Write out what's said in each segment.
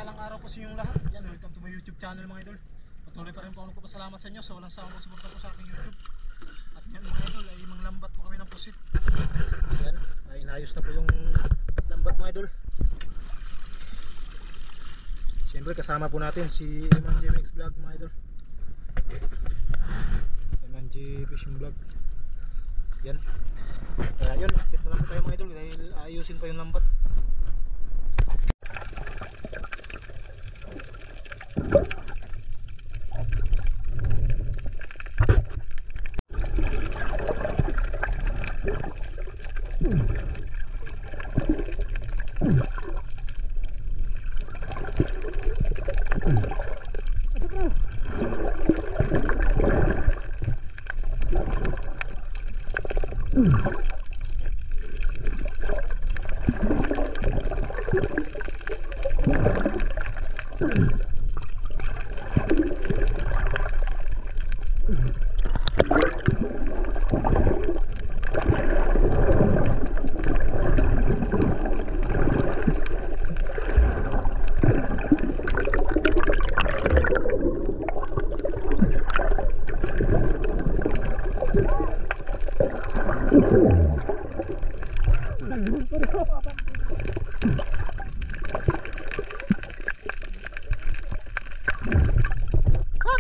mapagpalang araw po sa inyong lahat. Yan, welcome to my YouTube channel mga idol. Patuloy pa rin po ako nagpapasalamat sa inyo sa walang sawang suporta po sa aking YouTube. At yan mga idol, ay manglambat po kami ng pusit. Yan, ay inayos na po yung lambat mga idol. Siyempre kasama po natin si Eman J Mix Vlog mga idol. Eman J Fishing Vlog. Yan. Kaya yun, akit na lang po tayo mga idol dahil ayusin pa yung lambat.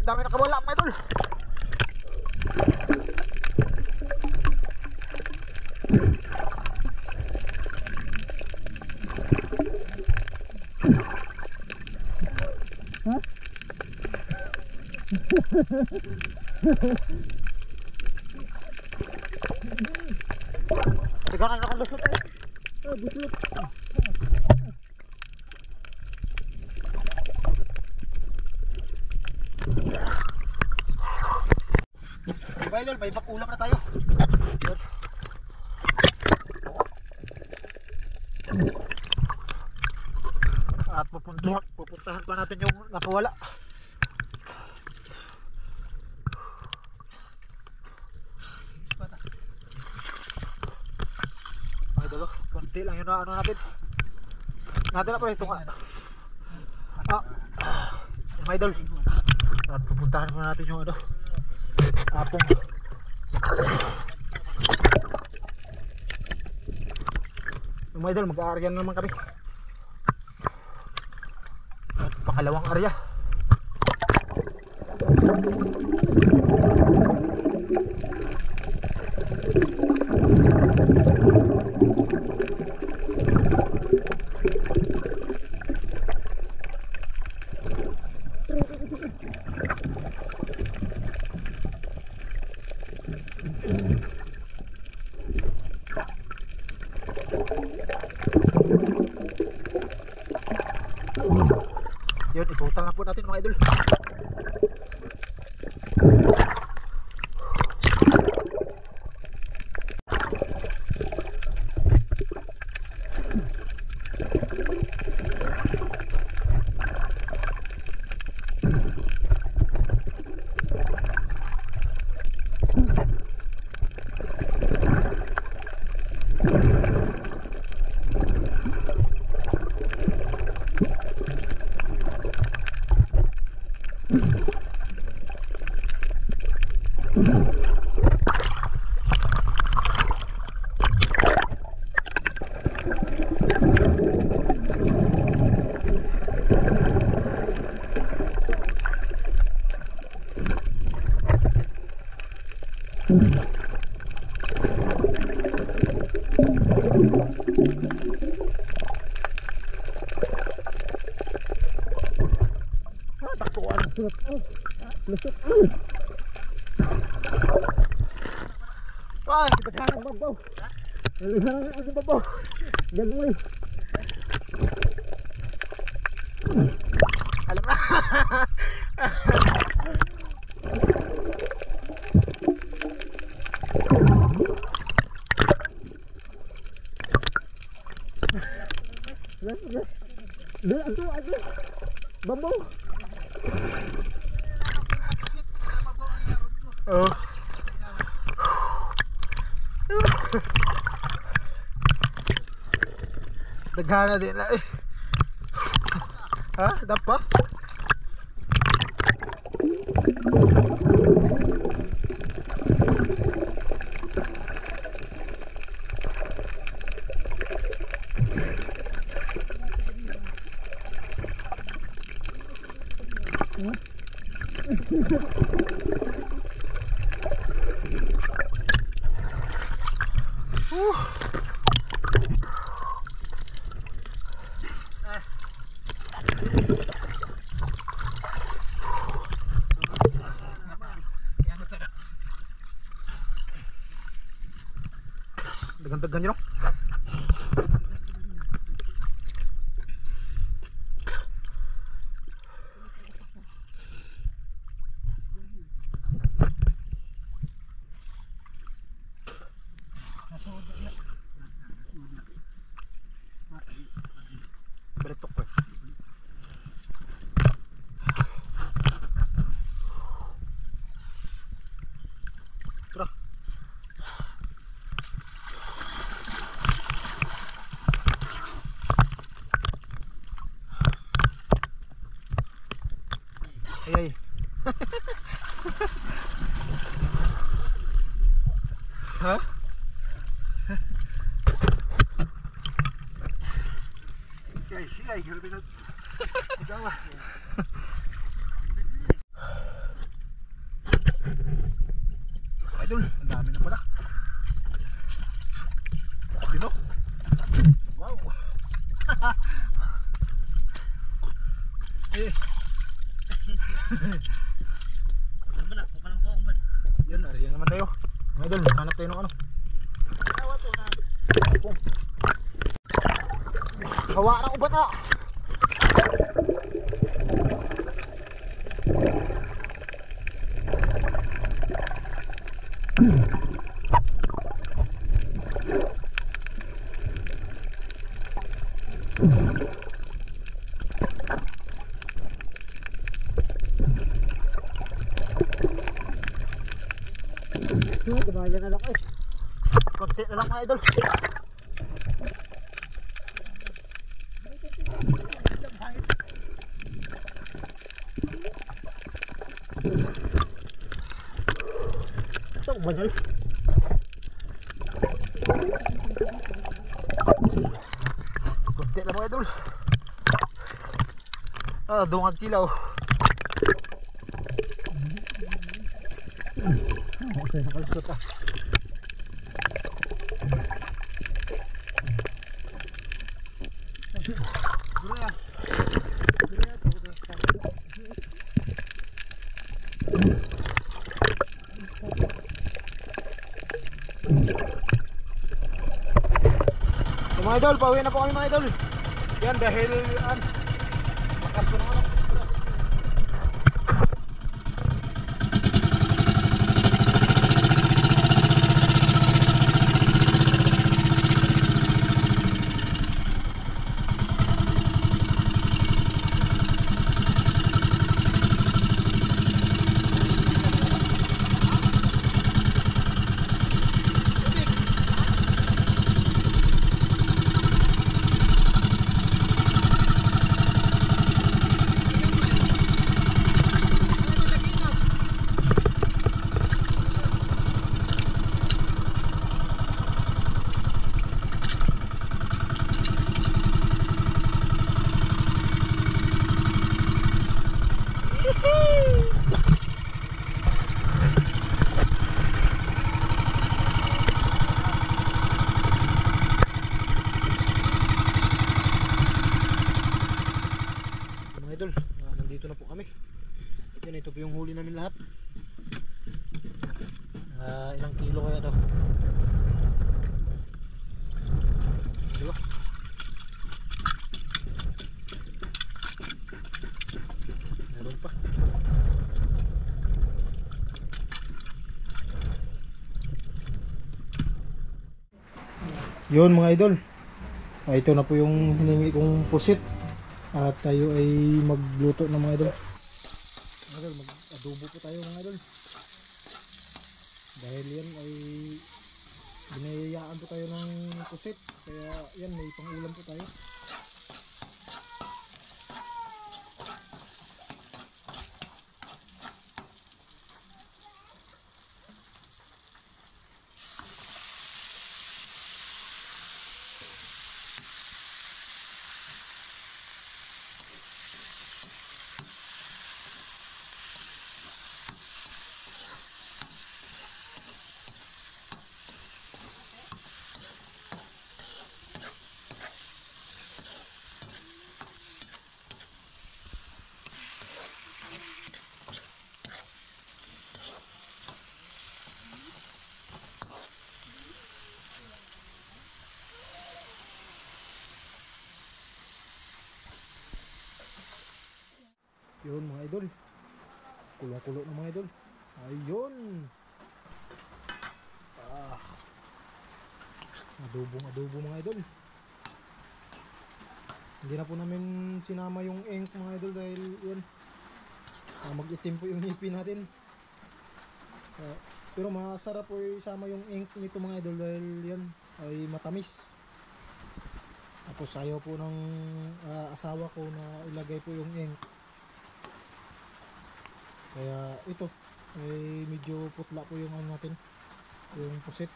Dami nakawala mga idol. Tiganan na kang guslot eh. Guslot. Diba idol, may bakulak na tayo. At pupuntahan pa natin yung napawala. Ay idol, konti lang yun na ano natin. Natin na pala ito nga. Yung idol. At pupuntahan pa natin yung ano, apong. Yung idol, mag-aaryan naman kami. At pangalawang area. Yun, itutal na po natin mga idol. Wah, kita jangan babaw. Jangan aku babaw. Ganoy. Alam na. Aduh. Babaw. Oh. Daghana din na eh. Ha? Dapa? Dagan-dagan nyo. Beretok ko. Tara. Ay. Ha? Ay, grabe na. Jangan. Idol, ang dami na pala. Dino. Wow. Eh. Yun, ariyan naman tayo. Idol, hanap tayo ng ano. Hawa ng ubat na. Gumaya na lang eh. Konti na lang mga idol. Ito, banal. Konti na mga idol. Dungag kilaw. Okay, nakalusot ah. Guru ya. Mga idol, pauwi na po kami mga idol. Yan dahil lakas po ng ano. Idol, nandito na po kami. Yan, ito po yung huli namin lahat. Ilang kilo kaya daw? Diba? Meron pa. Yun mga idol, ito na po yung hiningi kong pusit. At tayo ay magluto ng mga idol. Mag-adobo po tayo mga idol. Dahil yan ay binayayaan po tayo ng pusit. Kaya yan, may pang-ulam po tayo. Yun mga idol. Kulong-kulo na mga idol. Ayun. Adobong-adobo mga idol. Hindi na po namin sinama yung ink mga idol dahil yun. Mag-itim po yung ngipin natin. Pero masarap po isama yung ink nito mga idol dahil yan ay matamis. Tapos ayaw po ng asawa ko na ilagay po yung ink. Kaya ito ay medyo putla po yung ano natin, yung pusit.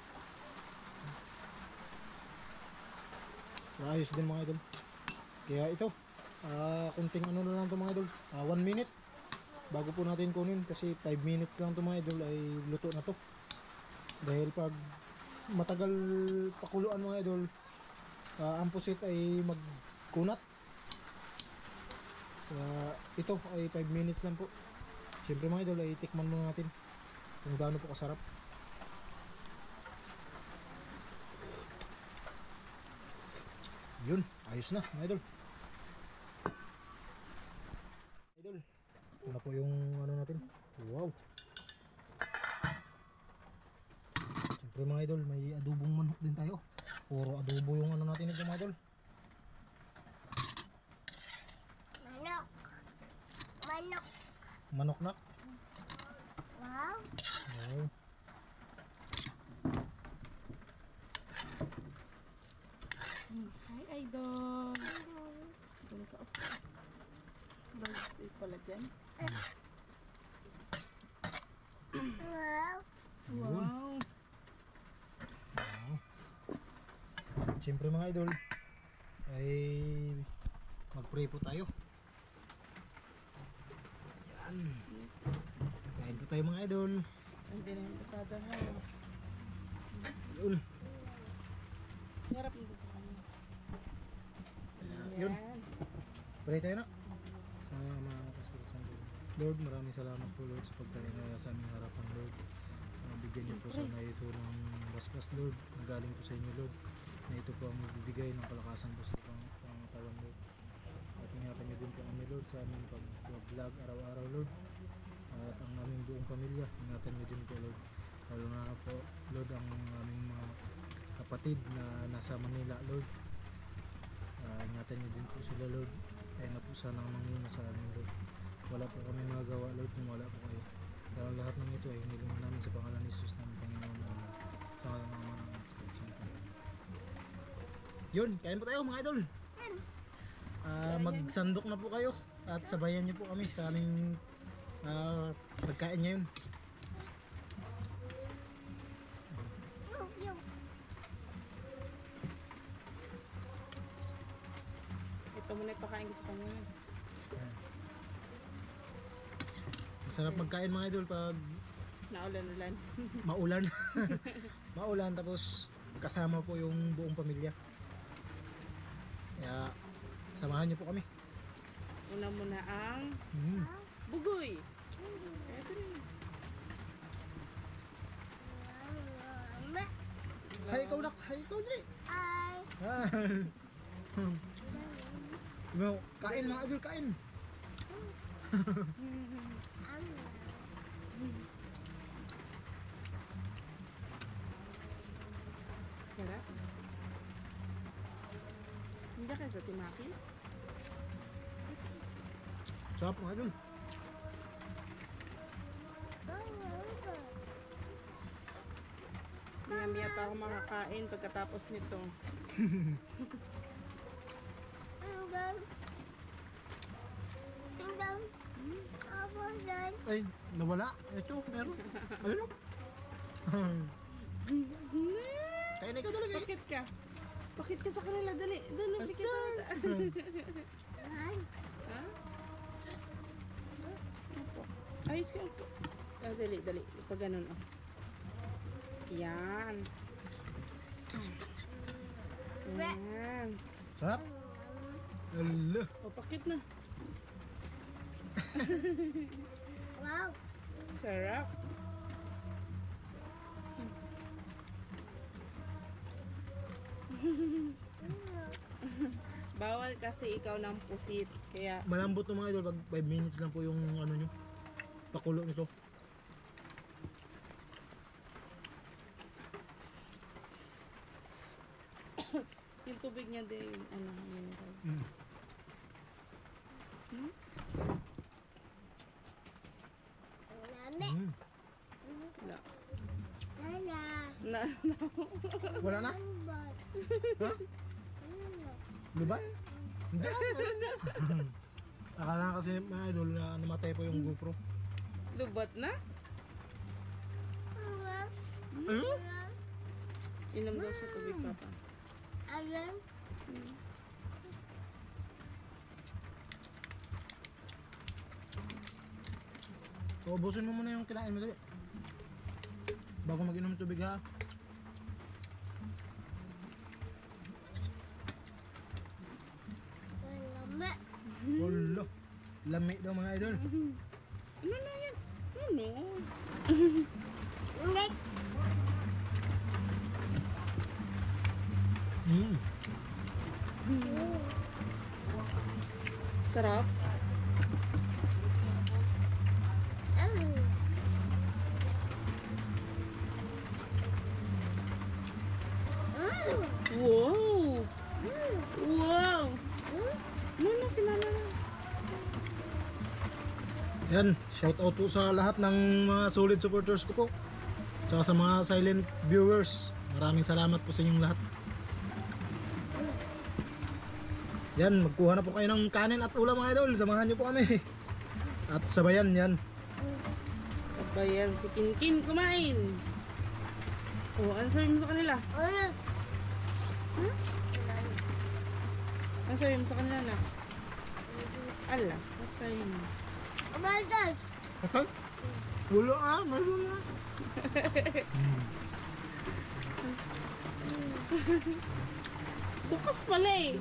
Ayos din mga idol. Kaya ito kunting ano na lang ito mga idol, 1 minute bago po natin kunin kasi 5 minutes lang ito mga idol ay luto na to. Dahil pag matagal pakuluan mga idol, ang pusit ay magkunat. Kaya ito ay 5 minutes lang po. Siyempre mga idol ay tikman muna natin kung gaano po kasarap. Yun, ayos na mga idol. Idol, ito na po yung ano natin. Wow. Siyempre mga idol, may adobong manok din tayo. Puro adobo yung ano natin ito mga idol. Manok. Manok. Manok na. Wow. Wow. Hi, idol. Doon ka upo. Birthday pala dyan. Wow. Wow. Wow. Siyempre mga idol, ay mag-pray po tayo. Yan. Kain po tayo mga idol. Hindi na yung patada mo. Yun. Harap mo sa kanya. Yun. Yan. Pray tayo na. Sa mga kaspirasan Lord. Lord, maraming salamat po Lord sa pagkain na sa aming harapan Lord. Bigyan niyo po sana ito ng basbas Lord. Nagaling po sa inyo Lord. Na ito po ang magbibigay ng kalakasan po sa pangatawan Lord. At ingatan niyo din po kami Lord sa aming pag-vlog araw-araw Lord. At ang aming buong pamilya, ingatan niyo din po Lord. Lalo na po Lord ang aming mga kapatid na nasa Manila Lord. Ingatan niyo din po sila Lord. Kaya na po sana ang manguna sa amin Lord. Wala po kami magagawa Lord kung wala po kayo. Dahil lahat ng ito ay hiniling namin sa pangalan ni Jesus ng Panginoon namin. Sa ngalan ng Ama ng Espiritu Santo. Yun, kain po tayo mga idol. Magsandok na po kayo at sabayan niyo po kami sa aming pagkain ngayon. Yung. Ito muna ipakain ko sa kanya. Masarap magkain mga idol pag Naulan-ulan. maulan. Maulan tapos kasama po yung buong pamilya. Kaya samahan niyo po kami. Una muna ang bugoy. Ito rin. Mama. Hay ikaw nak, hay ikaw dali. Ay. Kain mga idol, kain. Sarap. Hindi ka sa timaki? Sarap mga idol. Maya-maya pa ako makakain pagkatapos nito. Ay, nawala. Ito, meron. Ayun. Kain na ikaw talaga. Pakit ka. Pakit ka sa kanila. Dali. Dali. Pakit ka. Ha? Upo. Ayos ka. Upo. Dali. Dali. Pag ganun. Oh. Yan. Yan. Sarap. Allah. O, pakit na. Wow. Sarap. Bawal kasi ikaw ng pusit. Kaya, Malambot to mga idol, pag 5 minutes lang po yung ano nyo, pakulo nito. yung tubig niya din, ano, mineral. Mm. Lami. Mm. Wala. Lala. Na, Wala na? Lambat. Ha? Luban? Hindi. meron na. Akala kasi mga idol na namatay po yung GoPro. lubat na? Ano? Inom daw siya tubig, Papa. Alam. So, ubusin mo muna yung kinain mo dali. Bago mag-inom ng tubig ha. Lami. Wala. Lami daw mga idol. Ano na yan? Ano? Hindi. Mm. Sarap? Wow! Wow! Ano si Mama na? Yan, shout out po sa lahat ng mga solid supporters ko po. Tsaka sa mga silent viewers. Maraming salamat po sa inyong lahat. Yan, magkuha na po kayo ng kanin at ulam mga idol. Samahan niyo po kami. At sabayan yan. Sabayan si Kinkin kumain. Oh, ano sabi mo sa kanila? Ulit. Ano sabi mo sa kanila na? Ala, patay na. Oh my God. Okay? Wala ah, mayroon na. Bukas pala eh.